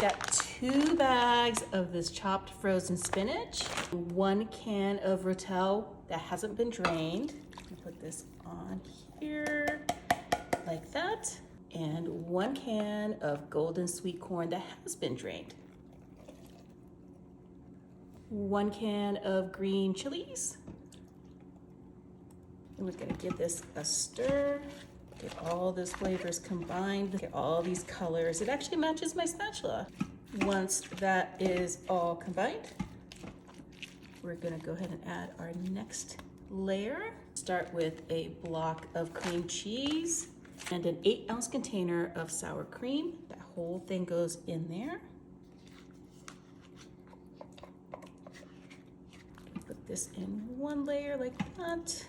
got 2 bags of this chopped frozen spinach, 1 can of rotel that hasn't been drained. Put this on here like that, and 1 can of golden sweet corn that has been drained. 1 can of green chilies. And we're gonna give this a stir. Get all those flavors combined. Get all these colors. It actually matches my spatula. Once that is all combined, we're gonna go ahead and add our next layer. Start with a block of cream cheese and an 8-ounce container of sour cream. That whole thing goes in there. Put this in 1 layer like that.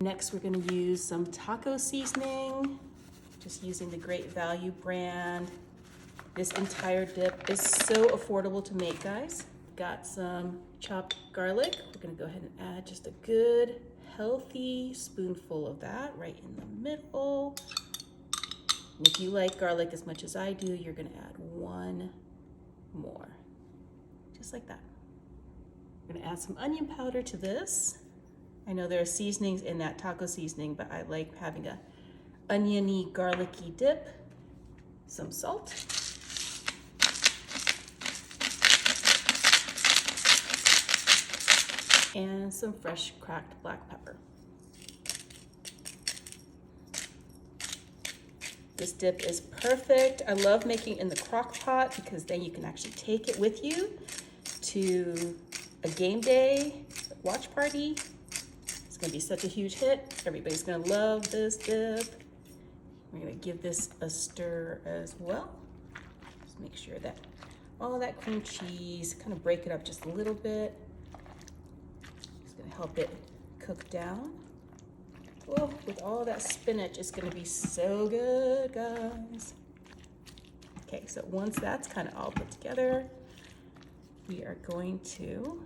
Next, we're gonna use some taco seasoning, just using the Great Value brand. This entire dip is so affordable to make, guys. Got some chopped garlic. We're gonna go ahead and add just a good, healthy spoonful of that right in the middle. And if you like garlic as much as I do, you're gonna add 1 more, just like that. We're gonna add some onion powder to this. I know there are seasonings in that taco seasoning, but I like having a oniony, garlicky dip. Some salt. And some fresh cracked black pepper. This dip is perfect. I love making it in the crock pot because then you can actually take it with you to a game day, watch party. It's gonna be such a huge hit. Everybody's gonna love this dip. We're gonna give this a stir as well. Just make sure that all that cream cheese, kind of break it up just a little bit. It's gonna help it cook down. Oh, with all that spinach, it's gonna be so good, guys. Okay, so once that's kind of all put together, we are going to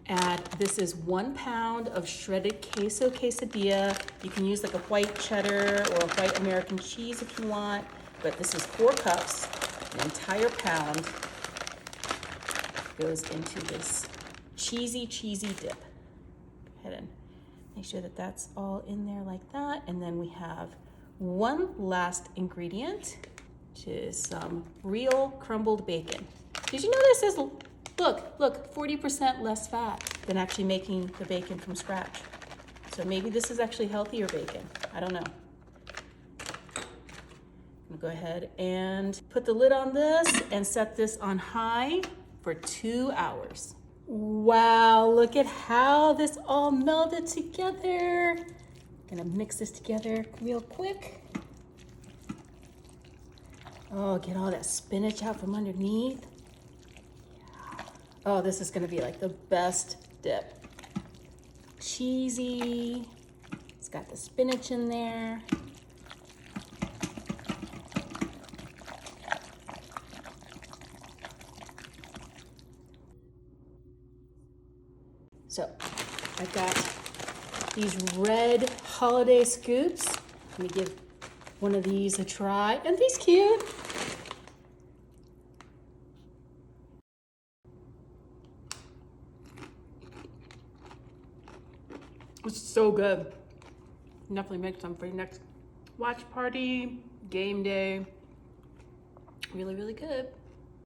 add, this is 1 pound of shredded queso quesadilla. You can use like a white cheddar or a white American cheese if you want, but this is 4 cups, an entire pound goes into this cheesy dip. Go ahead and make sure that that's all in there like that. And then we have 1 last ingredient, which is some real crumbled bacon. Did you know this is, look, 40% less fat than actually making the bacon from scratch. So maybe this is actually healthier bacon. I don't know. I'm gonna go ahead and put the lid on this and set this on high for 2 hours. Wow, look at how this all melded together. Gonna mix this together real quick. Oh, get all that spinach out from underneath. Oh, this is gonna be like the best dip. Cheesy, it's got the spinach in there. So I've got these red holiday scoops. Let me give one of these a try. Aren't these cute? It's so good. Definitely make some for your next watch party, game day. Really, really good.